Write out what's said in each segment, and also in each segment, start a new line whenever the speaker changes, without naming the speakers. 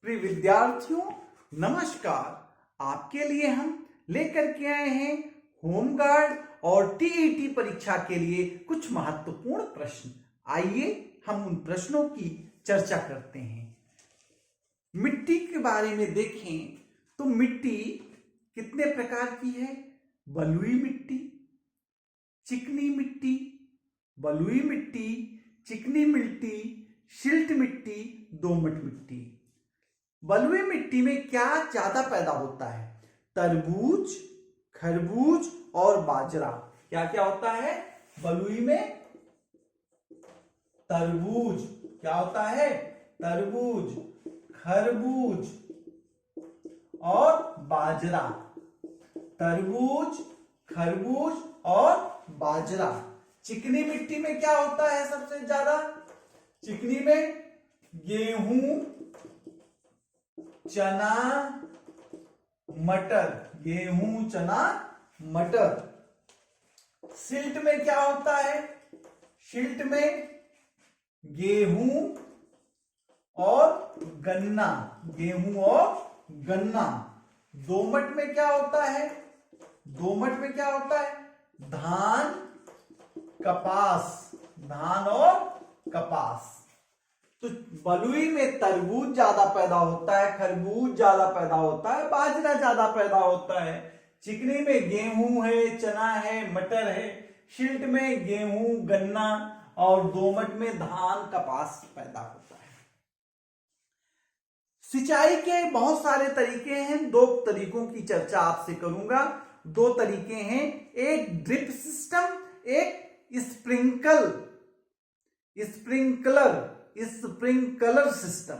प्रिय विद्यार्थियों, नमस्कार। आपके लिए हम लेकर के आए हैं होमगार्ड और टीईटी परीक्षा के लिए कुछ महत्वपूर्ण प्रश्न। आइए हम उन प्रश्नों की चर्चा करते हैं। मिट्टी के बारे में देखें तो मिट्टी कितने प्रकार की है? बलुई मिट्टी, चिकनी मिट्टी, बलुई मिट्टी, चिकनी मिट्टी, सिल्ट मिट्टी, दोमट मिट्टी। बलुई मिट्टी में क्या ज्यादा पैदा होता है? तरबूज, खरबूज और बाजरा। क्या क्या होता है बलुई में? तरबूज। क्या होता है? तरबूज, खरबूज और बाजरा। तरबूज, खरबूज और बाजरा। चिकनी मिट्टी में क्या होता है सबसे ज्यादा? चिकनी में गेहूं, चना, मटर। गेहूं, चना, मटर। सिल्ट में क्या होता है? सिल्ट में गेहूं और गन्ना। गेहूं और गन्ना। दोमट में क्या होता है? दोमट में क्या होता है? धान, कपास। धान और कपास। तो बलुई में तरबूज ज्यादा पैदा होता है, खरबूज ज्यादा पैदा होता है, बाजरा ज्यादा पैदा होता है। चिकनी में गेहूं है, चना है, मटर है। सिल्ट में गेहूं, गन्ना और दोमट में धान, कपास पैदा होता है। सिंचाई के बहुत सारे तरीके हैं। दो तरीकों की चर्चा आपसे करूंगा। दो तरीके हैं, एक ड्रिप सिस्टम, एक स्प्रिंकलर सिस्टम।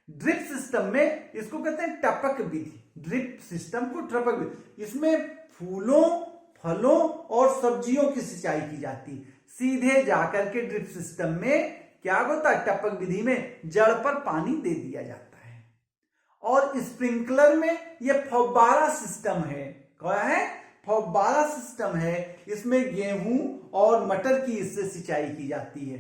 ड्रिप सिस्टम में इसको कहते हैं टपक विधि। ड्रिप सिस्टम को टपक विधि। इसमें फूलों, फलों और सब्जियों की सिंचाई की जाती है। सीधे जाकर के ड्रिप सिस्टम में क्या होता है? टपक विधि में जड़ पर पानी दे दिया जाता है। और स्प्रिंकलर में यह फव्वारा सिस्टम है। क्या है? फव्वारा सिस्टम है। इसमें गेहूं और मटर की इससे सिंचाई की जाती है।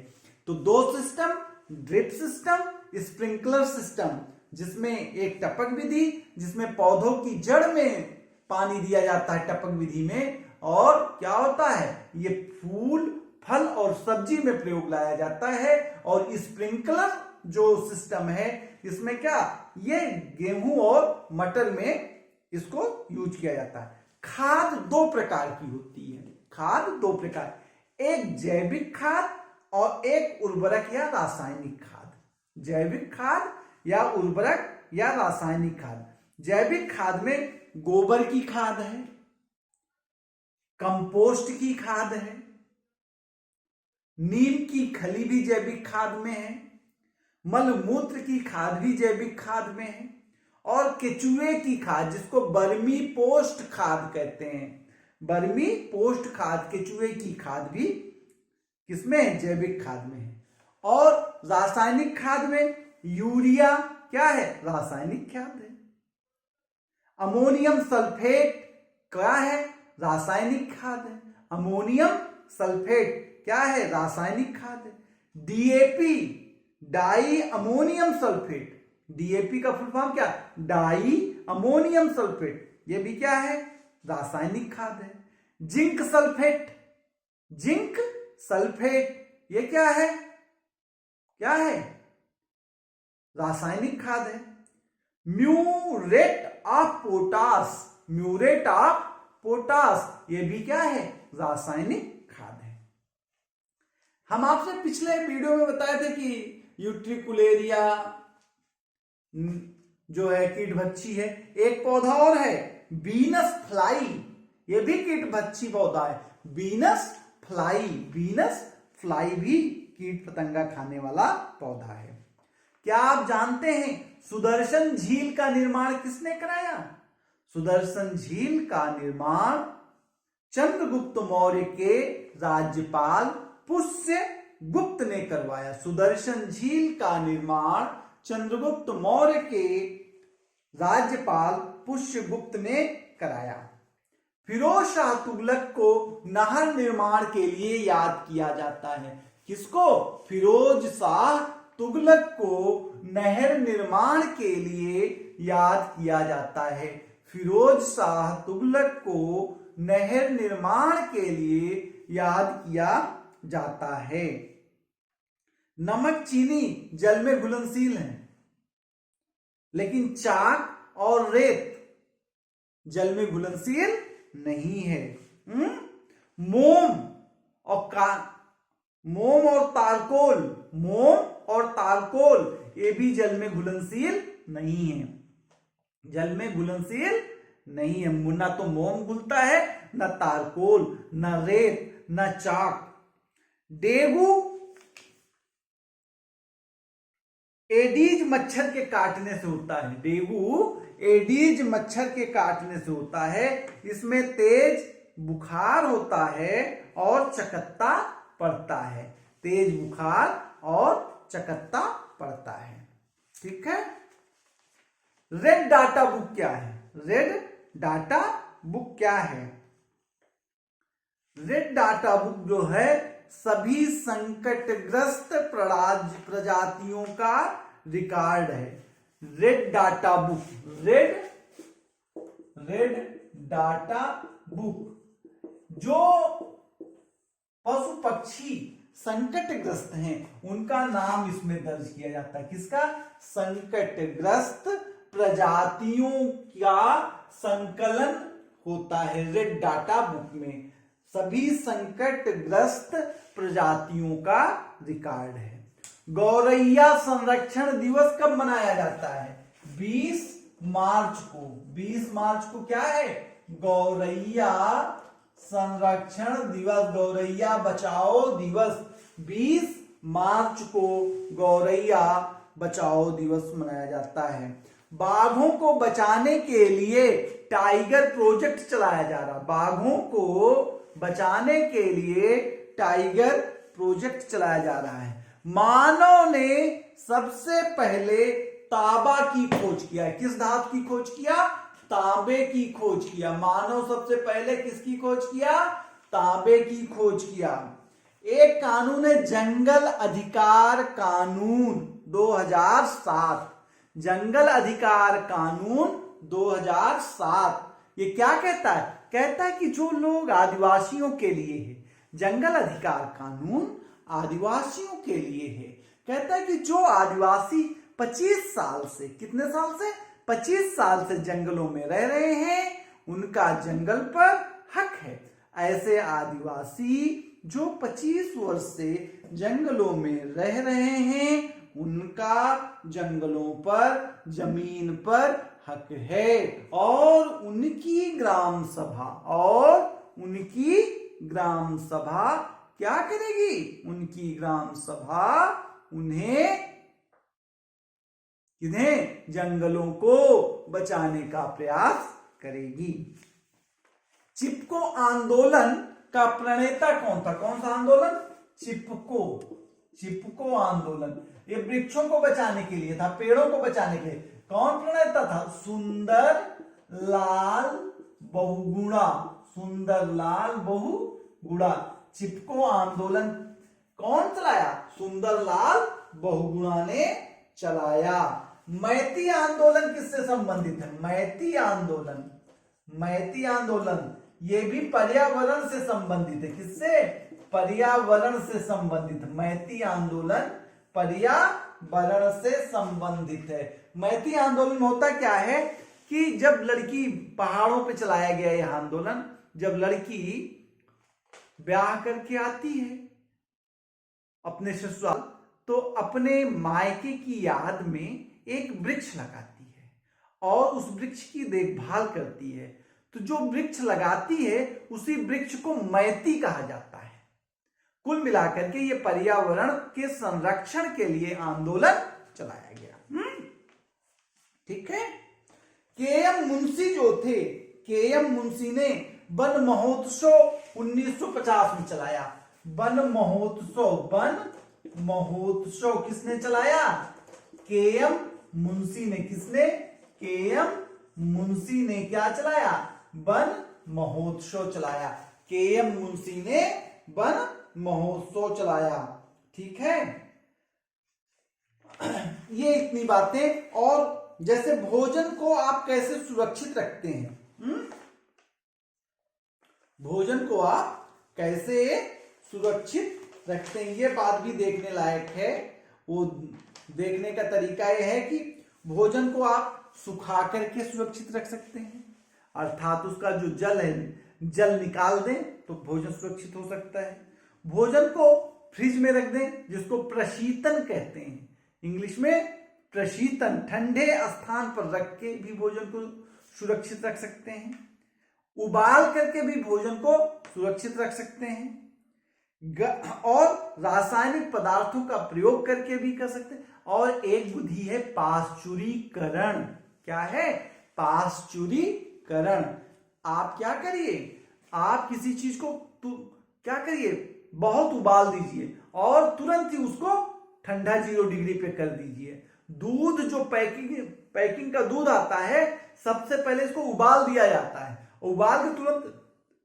तो दो system, drip system, sprinkler system, जिसमें एक टपक विधि, जिसमें पौधों की जड़ में पानी दिया जाता है टपक विधि में। और क्या होता है? ये फूल, फल और सब्जी में प्रयोग लाया जाता है। और स्प्रिंकलर जो सिस्टम है, इसमें क्या, ये गेहूं और मटर में इसको यूज किया जाता है। खाद दो प्रकार की होती है। खाद दो प्रकार, एक जैविक खाद और एक उर्वरक या रासायनिक खाद। जैविक खाद या उर्वरक या रासायनिक खाद। जैविक खाद में गोबर की खाद है, कंपोस्ट की खाद है, नीम की खली भी जैविक खाद में है, मलमूत्र की खाद भी जैविक खाद में है, और केचुए की खाद, जिसको बर्मी पोस्ट खाद कहते हैं। बर्मी पोस्ट खाद, केचुए की खाद भी किसमें? जैविक खाद में है। और रासायनिक खाद में यूरिया क्या है? रासायनिक खाद है। अमोनियम सल्फेट क्या है? रासायनिक खाद है। अमोनियम सल्फेट क्या है? रासायनिक खाद है। DAP, di ammonium sulphate. DAP का फुल फॉर्म क्या? Di ammonium sulphate. ये भी क्या है? रासायनिक खाद है। जिंक सल्फेट, जिंक सल्फेट, ये क्या है? क्या है? रासायनिक खाद है। Muriate of potash, muriate of potash, ये भी क्या है? रासायनिक खाद है। हम आपसे पिछले वीडियो में बताए थे कि यूट्रिकुलेरिया जो है कीटभक्षी है। एक पौधा और है वीनस फ्लाई, ये भी कीटभक्षी पौधा है। वीनस फ्लाई, वीनस फ्लाई भी कीट पतंगा खाने वाला पौधा है। क्या आप जानते हैं सुदर्शन झील का निर्माण किसने कराया? सुदर्शन झील का निर्माण चंद्रगुप्त मौर्य के राज्यपाल पुष्यगुप्त ने करवाया। सुदर्शन झील का निर्माण चंद्रगुप्त मौर्य के राज्यपाल पुष्यगुप्त ने कराया। फिरोज शाह तुगलक को नहर निर्माण के लिए याद किया जाता है। किसको? फिरोज शाह तुगलक को नहर निर्माण के लिए याद किया जाता है। फिरोज शाह तुगलक को नहर निर्माण के लिए याद किया जाता है। नमक चीनी जल में घुलनशील है, लेकिन चाक और रेत जल में घुलनशील नहीं है। मोम और तारकोल ये भी जल में घुलनशील नहीं है, जल में घुलनशील नहीं है। ना तो मोम घुलता है, ना तारकोल, ना रेत, ना चाक। डेंगू एडीज मच्छर के काटने से होता है। डेंगू एडीज मच्छर के काटने से होता है। इसमें तेज बुखार होता है और चकत्ता पड़ता है। तेज बुखार और चकत्ता पड़ता है। ठीक है। रेड डाटा बुक क्या है? रेड डाटा बुक क्या है? रेड डाटा बुक जो है सभी संकटग्रस्त प्रजातियों का रिकॉर्ड है। Red data book, red data book जो पशु पक्षी संकटग्रस्त हैं उनका नाम इसमें दर्ज किया जाता है। किसका? संकटग्रस्त प्रजातियों का संकलन होता है रेड डाटा बुक में। सभी संकटग्रस्त प्रजातियों का रिकॉर्ड है। गौरैया संरक्षण दिवस कब मनाया जाता है? 20 मार्च को। 20 मार्च को क्या है? गौरैया संरक्षण दिवस, गौरैया बचाओ दिवस। 20 मार्च को गौरैया बचाओ दिवस मनाया जाता है। बाघों को बचाने के लिए टाइगर प्रोजेक्ट चलाया जा रहा। बाघों को बचाने के लिए टाइगर प्रोजेक्ट चलाया जा रहा है। मानव ने सबसे पहले तांबा की खोज किया है। किस धातु की खोज किया? तांबे की खोज किया। मानव सबसे पहले किसकी खोज किया? तांबे की खोज किया। एक कानून है जंगल अधिकार कानून 2007। जंगल अधिकार कानून 2007 ये क्या कहता है? कहता है कि जो लोग आदिवासियों के लिए है, जंगल अधिकार कानून आदिवासियों के लिए है। कहता है कि जो आदिवासी 25 साल से, कितने साल से? 25 साल से जंगलों में रह रहे हैं उनका जंगल पर हक है। ऐसे आदिवासी जो 25 वर्ष से जंगलों में रह रहे हैं उनका जंगलों पर, जमीन पर हक है। और उनकी ग्राम सभा क्या करेगी? उनकी ग्राम सभा इन्हें जंगलों को बचाने का प्रयास करेगी। चिपको आंदोलन का प्रणेता कौन था? कौन सा आंदोलन? चिपको आंदोलन। ये वृक्षों को बचाने के लिए था, पेड़ों को बचाने के लिए। कौन प्रणेता था? सुंदर लाल बहुगुणा। चिपको आंदोलन कौन चलाया? सुंदरलाल बहुगुणा ने चलाया। मैती आंदोलन किससे संबंधित है? मैती आंदोलन ये भी पर्यावरण से संबंधित है। किससे? पर्यावरण से संबंधित। मैती आंदोलन पर्यावरण से संबंधित है। मैती आंदोलन में होता क्या है कि जब लड़की, पहाड़ों पे चलाया गया यह आंदोलन, जब लड़की ब्याह करके आती है अपने ससुराल तो अपने मायके की याद में एक वृक्ष लगाती है और उस वृक्ष की देखभाल करती है। तो जो वृक्ष लगाती है उसी वृक्ष को मैती कहा जाता है। कुल मिलाकर के ये पर्यावरण के संरक्षण के लिए आंदोलन चलाया गया। ठीक है। के.एम. मुंशी जो थे, के.एम. मुंशी ने वन महोत्सव 1950 में चलाया। वन महोत्सव किसने चलाया? के.एम. मुंशी ने। किसने? के.एम. मुंशी ने क्या चलाया? वन महोत्सव चलाया। के.एम. मुंशी ने वन महोत्सव चलाया। ठीक है। ये इतनी बातें। और जैसे भोजन को आप कैसे सुरक्षित रखते हैं, भोजन को आप कैसे सुरक्षित रखते हैं, ये बात भी देखने लायक है। वो देखने का तरीका यह है कि भोजन को आप सुखा करके सुरक्षित रख सकते हैं, अर्थात उसका जो जल है, जल निकाल दें तो भोजन सुरक्षित हो सकता है। भोजन को फ्रिज में रख दें, जिसको प्रशीतन कहते हैं, इंग्लिश में प्रशीतन, ठंडे स्थान पर रख के भी भोजन को सुरक्षित रख सकते हैं। उबाल करके भी भोजन को सुरक्षित रख सकते हैं, और रासायनिक पदार्थों का प्रयोग करके भी कर सकते हैं। और एक विधि है पाश्चुरीकरण। क्या है? पाश्चुरीकरण। आप क्या करिए, आप किसी चीज को क्या करिए, बहुत उबाल दीजिए और तुरंत ही उसको ठंडा 0 डिग्री पे कर दीजिए। दूध जो पैकिंग का दूध आता है, सबसे पहले इसको उबाल दिया जाता है, उबाल के तुरंत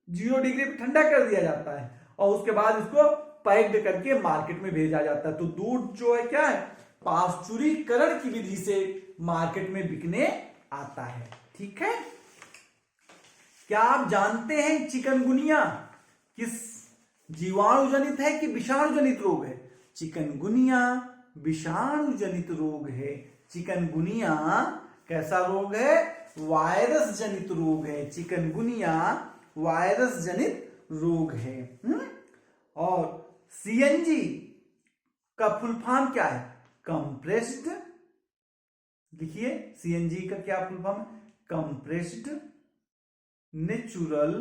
0 डिग्री पे ठंडा कर दिया जाता है, और उसके बाद इसको पैक्ड करके मार्केट में भेजा जाता है। तो दूध जो है क्या है, पाश्चुरीकरण की विधि से मार्केट में बिकने आता है। ठीक है। क्या आप जानते हैं चिकनगुनिया किस जीवाणु जनित है कि विषाणु जनित रोग है? चिकनगुनिया विषाणु जनित रोग है। चिकनगुनिया कैसा रोग है? वायरस जनित रोग है। चिकनगुनिया वायरस जनित रोग है। और सीएनजी का फुल फॉर्म क्या है? कंप्रेस्ड, लिखिए सीएनजी का क्या फुल फॉर्म है? Compressed natural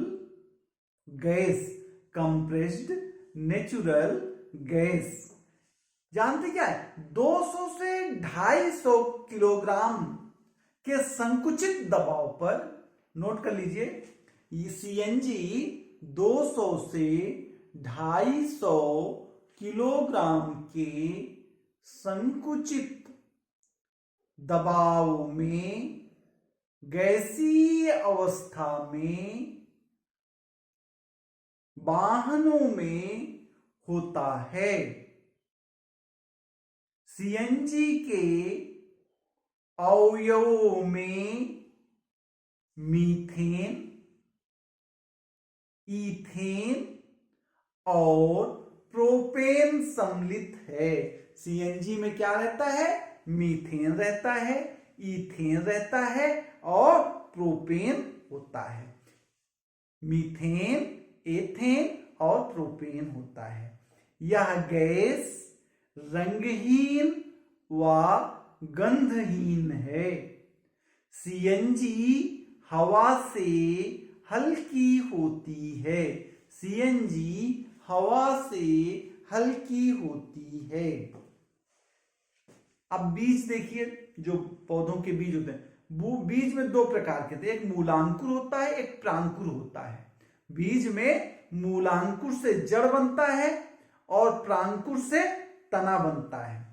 gas. Compressed natural gas. जानते क्या है? 200 से 250 किलोग्राम के संकुचित दबाव पर, नोट कर लीजिए, ये सीएनजी 200 से 250 किलोग्राम के संकुचित दबाव में गैसीय अवस्था में वाहनों में होता है। सीएनजी के अवयवों में मीथेन, ईथेन और प्रोपेन सम्मिलित है। सीएनजी में क्या रहता है? मीथेन रहता है, ईथेन रहता है और प्रोपेन होता है। मीथेन, एथेन और प्रोपेन होता है। यह गैस रंगहीन व गंधहीन है। सीएनजी हवा से हल्की होती है। सीएनजी हवा से हल्की होती है। अब बीज देखिए, जो पौधों के बीज होते हैं, वो बीज में 2 प्रकार के थे, एक मूलांकुर होता है, एक प्रांकुर होता है। बीज में मूलांकुर से जड़ बनता है और प्रांकुर से तना बनता है।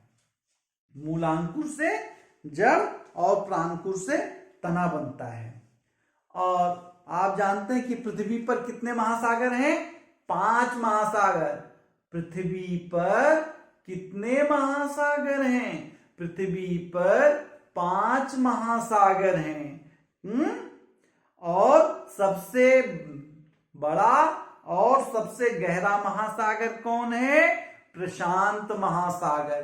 मूलांकुर से जड़ और प्रांकुर से तना बनता है। और आप जानते हैं कि पृथ्वी पर कितने महासागर हैं? 5 महासागर। पृथ्वी पर कितने महासागर हैं? पृथ्वी पर 5 महासागर हैं। और सबसे बड़ा और सबसे गहरा महासागर कौन है? प्रशांत महासागर।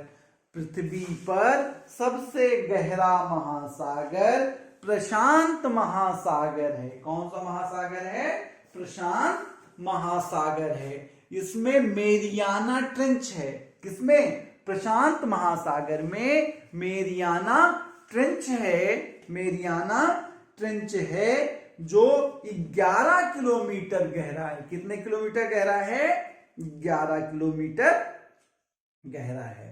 पृथ्वी पर सबसे गहरा महासागर प्रशांत महासागर है। कौन सा महासागर है? प्रशांत महासागर है। इसमें मेरियाना ट्रेंच है। किसमें? प्रशांत महासागर में मेरियाना ट्रेंच है। मेरियाना ट्रेंच है जो 11 किलोमीटर गहरा है। कितने किलोमीटर गहरा है? 11 किलोमीटर गहरा है।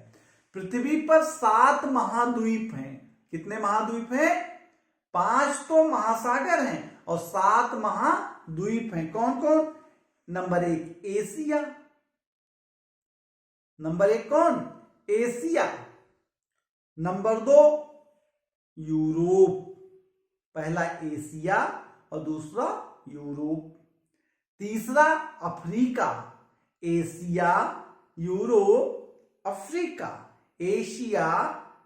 पृथ्वी पर 7 महाद्वीप हैं। कितने महाद्वीप हैं? 5 तो महासागर हैं और 7 महाद्वीप हैं। कौन कौन? Number 1 Asia. नंबर 1 कौन? एशिया। Number 2 Europe. पहला एशिया और दूसरा यूरोप। तीसरा Africa. Asia, Europe, Africa. Asia,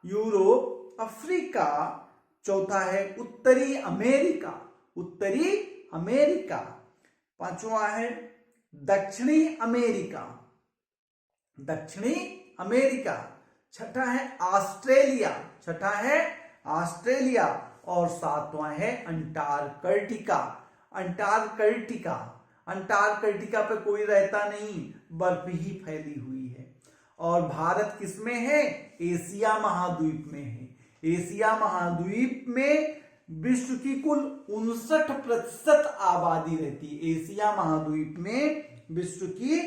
Europe, Africa. चौथा है उत्तरी अमेरिका, उत्तरी अमेरिका। पांचवा है दक्षिणी अमेरिका, दक्षिणी अमेरिका। छठा है ऑस्ट्रेलिया, छठा है ऑस्ट्रेलिया। और सातवां है अंटार्कटिका, अंटार्कटिका। अंटार्कटिका पे कोई रहता नहीं, बर्फ ही फैली हुई है। और भारत किसमें है? एशिया महाद्वीप में है। एशिया महाद्वीप में विश्व की कुल 59% आबादी रहती है। एशिया महाद्वीप में विश्व की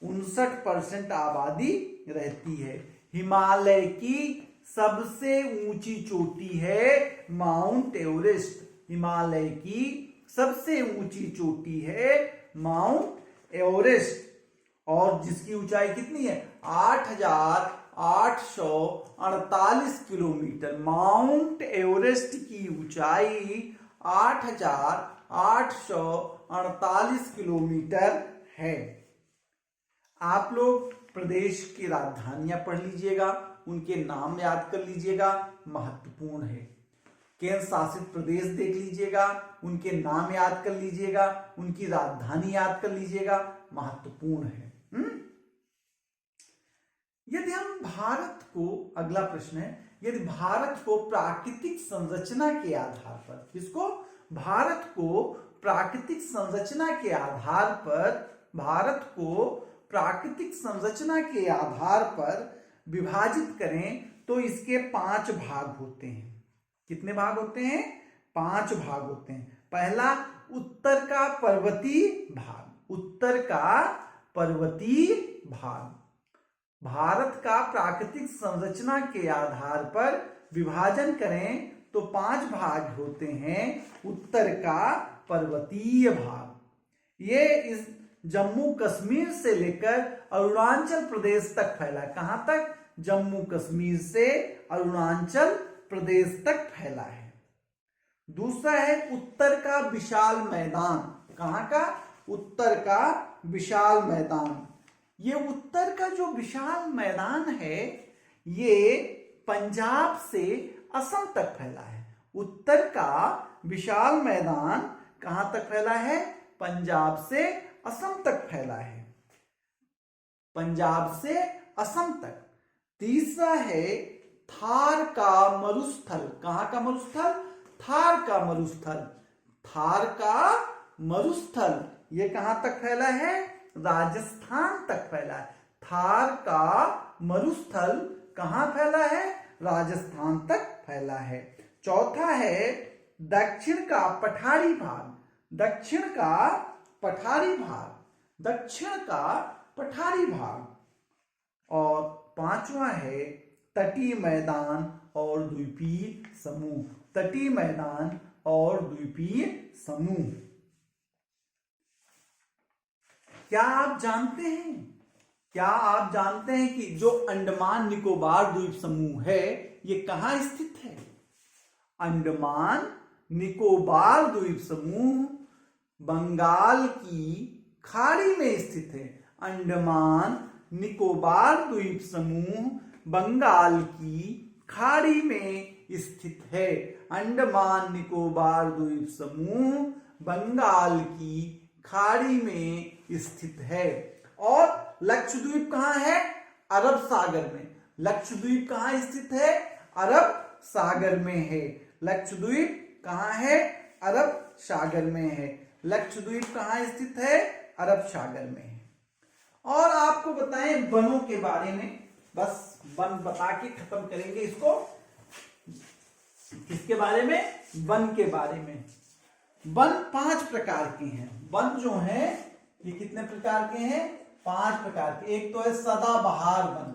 59% आबादी रहती है। हिमालय की सबसे ऊंची चोटी है माउंट एवरेस्ट, हिमालय की सबसे ऊंची चोटी है माउंट एवरेस्ट। और जिसकी ऊंचाई कितनी है? 8,848 किलोमीटर। माउंट एवरेस्ट की ऊंचाई 8,848 किलोमीटर है। आप लोग प्रदेश की राजधानियां पढ़ लीजिएगा, उनके नाम याद कर लीजिएगा, महत्वपूर्ण है। केंद्र शासित प्रदेश देख लीजिएगा, उनके नाम याद कर लीजिएगा, उनकी राजधानी याद कर लीजिएगा, महत्वपूर्ण है। यदि हम भारत को, अगला प्रश्न है, यदि भारत को प्राकृतिक संरचना के आधार पर, किसको? भारत को प्राकृतिक संरचना के आधार पर, भारत को प्राकृतिक संरचना के आधार पर विभाजित करें तो इसके 5 भाग होते हैं। कितने भाग होते हैं? 5 भाग होते हैं। पहला, उत्तर का पर्वतीय भाग, उत्तर का पर्वतीय भाग। भारत का प्राकृतिक संरचना के आधार पर विभाजन करें तो 5 भाग होते हैं। उत्तर का पर्वतीय भाग, ये इस जम्मू कश्मीर से लेकर अरुणाचल प्रदेश तक फैला। कहां तक? जम्मू कश्मीर से अरुणाचल प्रदेश तक फैला है। दूसरा है उत्तर का विशाल मैदान। कहां का? उत्तर का विशाल मैदान। ये उत्तर का जो विशाल मैदान है, ये पंजाब से असम तक फैला है। उत्तर का विशाल मैदान कहां तक फैला है? पंजाब से असम तक फैला है, पंजाब से असम तक। तीसरा है थार का मरुस्थल। कहां का मरुस्थल? थार का मरुस्थल, थार का मरुस्थल ये कहां तक फैला है? राजस्थान तक फैला है। थार का मरुस्थल कहां फैला है? राजस्थान तक फैला है। चौथा है दक्षिण का पठारी भाग, दक्षिण का पठारी भाग, दक्षिण का पठारी भाग। और पांचवा है तटीय मैदान और द्वीपीय समूह, तटीय मैदान और द्वीपीय समूह। क्या आप जानते हैं, क्या आप जानते हैं कि जो अंडमान निकोबार द्वीप समूह है ये कहां स्थित है? अंडमान निकोबार द्वीप समूह बंगाल की खाड़ी में स्थित है। अंडमान निकोबार द्वीप समूह बंगाल की खाड़ी में स्थित है। अंडमान निकोबार द्वीप समूह बंगाल की खाड़ी में स्थित है। और लक्षद्वीप कहां है? अरब सागर में। लक्षद्वीप कहां स्थित है? अरब सागर में है। लक्षद्वीप कहां है? अरब सागर में है। लक्षद्वीप कहां स्थित है? अरब सागर में है। और आपको बताएं वनों के बारे में, बस वन बता के खत्म करेंगे इसको। किसके बारे में? वन के बारे में। वन 5 प्रकार के हैं। वन जो है ये कितने प्रकार के हैं? 5 प्रकार के। एक तो है सदाबहार वन।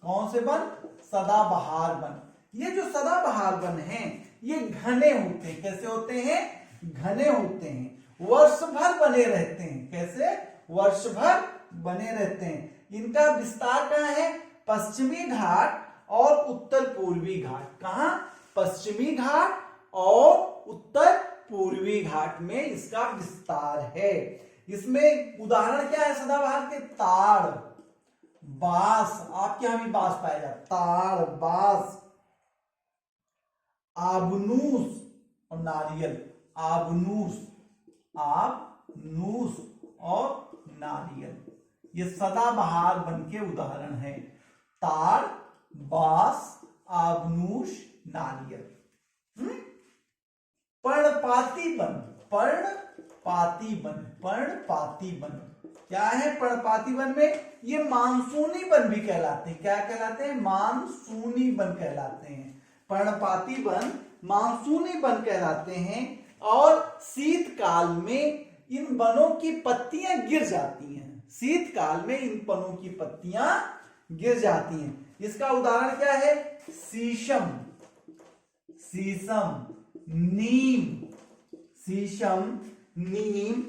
कौन से वन? सदाबहार वन। ये जो सदाबहार वन हैं ये घने होते हैं। कैसे होते हैं? घने होते हैं, वर्ष भर बने रहते हैं। कैसे? वर्ष भर बने रहते हैं। इनका विस्तार कहां है? पश्चिमी घाट और उत्तर पूर्वी घाट। कहां? पश्चिमी घाट और उत्तर पूर्वी घाट में इसका विस्तार है। इसमें उदाहरण क्या है सदाबहार के? ताड़, बांस। आपके यहां भी बांस पाया जाता है। ताड़, बांस, आबनूस और नारियल, आबनूस, आबनूस और नारियल, ये सदाबहार वन के उदाहरण हैं। ताड़, बांस, आबनूस, नारियल। पर्णपाती वन, पर्णपाती वन, पर्णपाती वन क्या है? पर्णपाती वन में ये मानसूनी वन भी कहलाते हैं। क्या कहलाते हैं? मानसूनी वन कहलाते हैं। पर्णपाती वन मानसूनी वन कहलाते हैं और शीतकाल में इन वनों की पत्तियां गिर जाती हैं। शीतकाल में इन वनों की पत्तियां गिर जाती हैं। इसका उदाहरण क्या है? शीशम, शीशम, नीम, शीशम, नीम,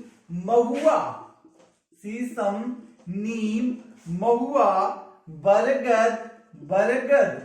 महुआ, शीशम, नीम, महुआ, बरगद, बरगद।